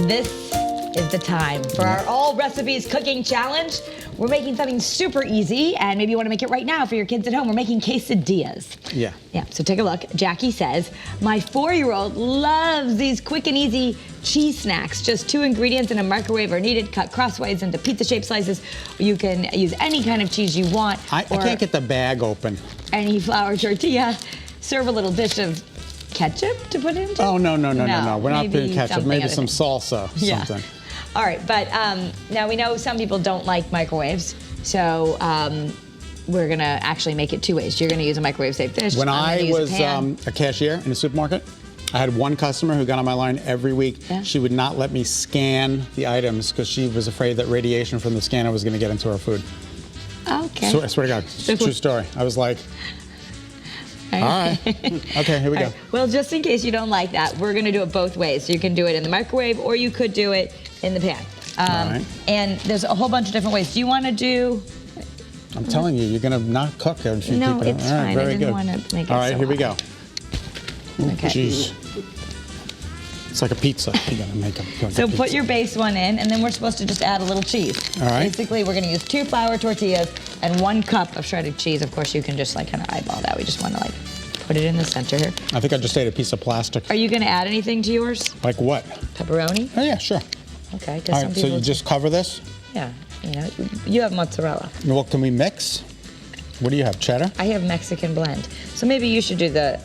this is the time for our All Recipes Cooking Challenge. We're making something super easy, and maybe you want to make it right now for your kids at home. We're making quesadillas. Yeah. Yeah, so take a look. Jackie says, my 4-year-old loves these quick and easy cheese snacks. Just 2 ingredients in a microwave are needed, cut crossways into pizza-shaped slices. You can use any kind of cheese you want. I can't get the bag open. Any flour tortilla. Serve a little dish of ketchup to put into? Oh, no. We're not maybe putting ketchup. Maybe some salsa, yeah. something. All right, but now we know some people don't like microwaves, so we're gonna actually make it 2 ways. You're gonna use a microwave-safe dish. When I was a cashier in a supermarket, I had one customer who got on my line every week. Yeah. She would not let me scan the items because she was afraid that radiation from the scanner was gonna get into her food. Okay. I swear to God, it's a true story. I was like, all right. Okay, here we go. Right. Well, just in case you don't like that, we're going to do it both ways. So you can do it in the microwave, or you could do it in the pan. All right. And there's a whole bunch of different ways. Do you want to do? I'm telling you, you're going to not cook if you No, keep it. it's All right, fine. very I didn't good. want to make it All right, so here we go. hot. Ooh, Okay. Jeez. It's like a pizza. You got to make them. So put your base one in, and then we're supposed to just add a little cheese. All right. Basically, we're going to use 2 flour tortillas and 1 cup of shredded cheese. Of course, you can just like kind of eyeball that. We just want to put it in the center here. I think I just ate a piece of plastic. Are you going to add anything to yours? Like what? Pepperoni? Oh, yeah, sure. Okay. All right, so you just cover this? Yeah. You have mozzarella. Well, can we mix? What do you have, cheddar? I have Mexican blend. So maybe you should do the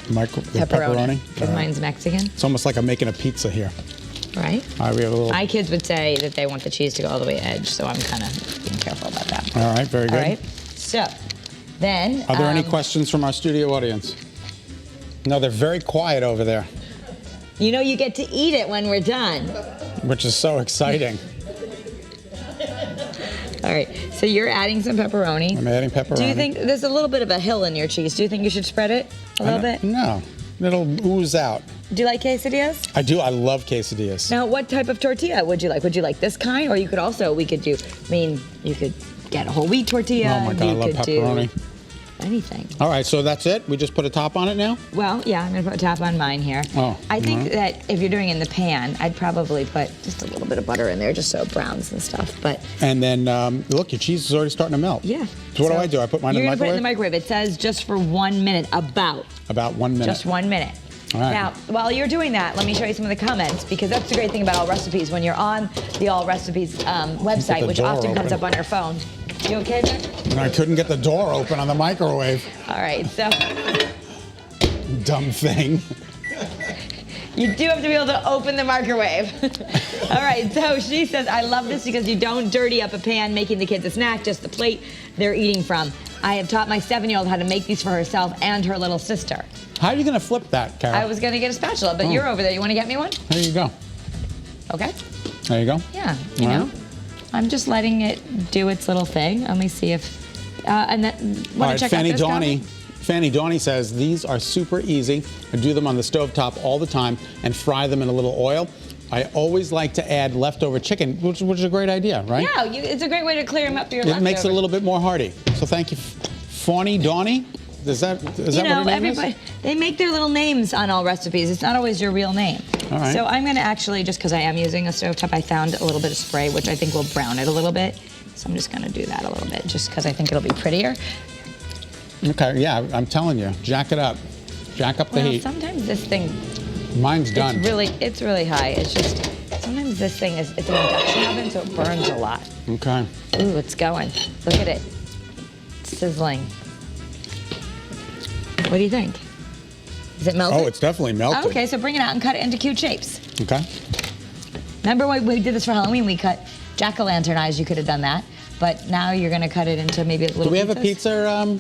pepperoni. Because mine's Mexican. It's almost like I'm making a pizza here. Right? All right, we have a little... My kids would say that they want the cheese to go all the way edge, so I'm kind of being careful about that. All right, very good. All right. So, then... Are there any questions from our studio audience? No, they're very quiet over there. You know you get to eat it when we're done. Which is so exciting. All right, so you're adding some pepperoni. I'm adding pepperoni. Do you think there's a little bit of a hill in your cheese? Do you think you should spread it a little bit? No, it'll ooze out. Do you like quesadillas? I do. I love quesadillas. Now, what type of tortilla would you like? Would you like this kind, or you could also you could get a whole wheat tortilla. Oh my God, I love pepperoni. Anything. All right, so that's it? We just put a top on it now? Well, yeah, I'm gonna put a top on mine here. Oh, I think that if you're doing it in the pan, I'd probably put just a little bit of butter in there just so it browns and stuff. But and then look, your cheese is already starting to melt. yeah. So what do? I put mine in the microwave? You're gonna put it in the microwave. It says just for 1 minute, about 1 minute. just 1 minute. All right. Now, while you're doing that, let me show you some of the comments, because that's the great thing about All Recipes. When you're on the All Recipes website, which door often comes open. up on your phone. You okay there? I couldn't get the door open on the microwave. All right, so Dumb thing. you do have to be able to open the microwave. All right, so she says, I love this because you don't dirty up a pan making the kids a snack, just the plate they're eating from. I have taught my 7-year-old how to make these for herself and her little sister. How are you going to flip that, Carol? I was going to get a spatula, but you're over there. You want to get me one? There you go. Okay. There you go. Yeah, you know. I'm just letting it do its little thing. Let me see if, and then, want to check out this comment? Fanny Donnie says, these are super easy. I do them on the stovetop all the time and fry them in a little oil. I always like to add leftover chicken, which is a great idea, right? Yeah, it's a great way to clear them up for your leftovers. It makes it a little bit more hearty. So thank you, Fanny Donnie. Is that what your name is? They make their little names on All Recipes. It's not always your real name. All right. So I'm going to actually, just because I am using a stovetop, I found a little bit of spray, which I think will brown it a little bit. So I'm just going to do that a little bit, just because I think it'll be prettier. Okay, yeah, I'm telling you, jack it up. Jack up the heat. Sometimes this thing, Mine's done. it's really high. It's just, sometimes this thing it's an induction oven, so it burns a lot. Okay. Ooh, it's going. Look at it. It's sizzling. What do you think? Is it melted? Oh, it's definitely melted. Okay, so bring it out and cut it into cute shapes. Okay. Remember when we did this for Halloween? We cut jack-o'-lantern eyes. You could have done that. But now you're going to cut it into maybe little Do we have a pizzas? pizza,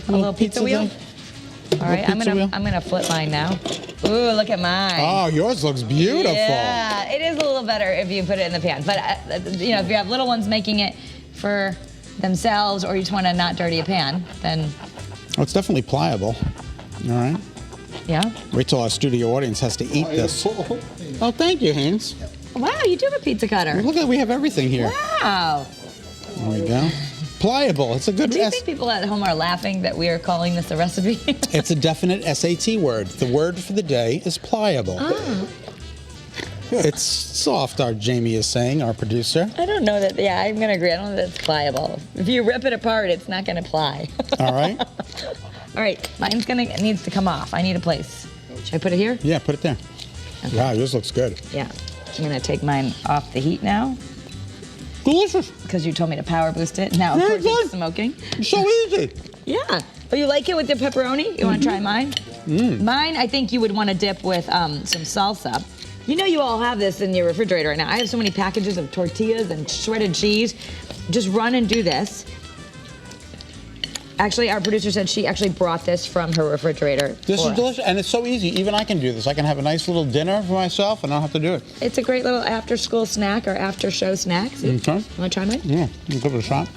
little pizza wheel? thing? All right, I'm gonna flip mine now. Ooh, look at mine. Oh, yours looks beautiful. Yeah, it is a little better if you put it in the pan. But you know, if you have little ones making it for themselves, or you just want to not dirty a pan, then. Oh, it's definitely pliable. All right. Yeah. Wait till our studio audience has to eat this. Oh, thank you, Haynes. Wow, you do have a pizza cutter. Look at we have everything here. Wow. There we go. Pliable. It's a good. Do you think people at home are laughing that we are calling this a recipe? It's a definite SAT word. The word for the day is pliable. Oh. It's soft, our Jamie is saying, our producer. I don't know that. Yeah, I'm gonna agree. I don't know that it's pliable. If you rip it apart, it's not gonna ply. All right. All right, needs to come off. I need a place. Should I put it here? Yeah, put it there. Okay. Wow, yours looks good. Yeah. I'm gonna take mine off the heat now Delicious. because you told me to power boost it. Now, of Very course, it's good. smoking. So easy. Yeah. Oh, you like it with the pepperoni? You want to try mine? Mine, I think you would want to dip with some salsa. You know you all have this in your refrigerator right now. I have so many packages of tortillas and shredded cheese. Just run and do this. Actually, our producer said she actually brought this from her refrigerator. This is delicious, and it's so easy. Even I can do this. I can have a nice little dinner for myself, and I don't have to do it. It's a great little after-school snack or after-show snack. See? Okay. Want to try mine? Yeah, give it a shot.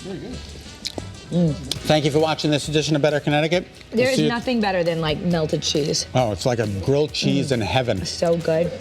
Thank you for watching this edition of Better Connecticut. There is nothing better than like melted cheese. Oh, it's like a grilled cheese in heaven. So good.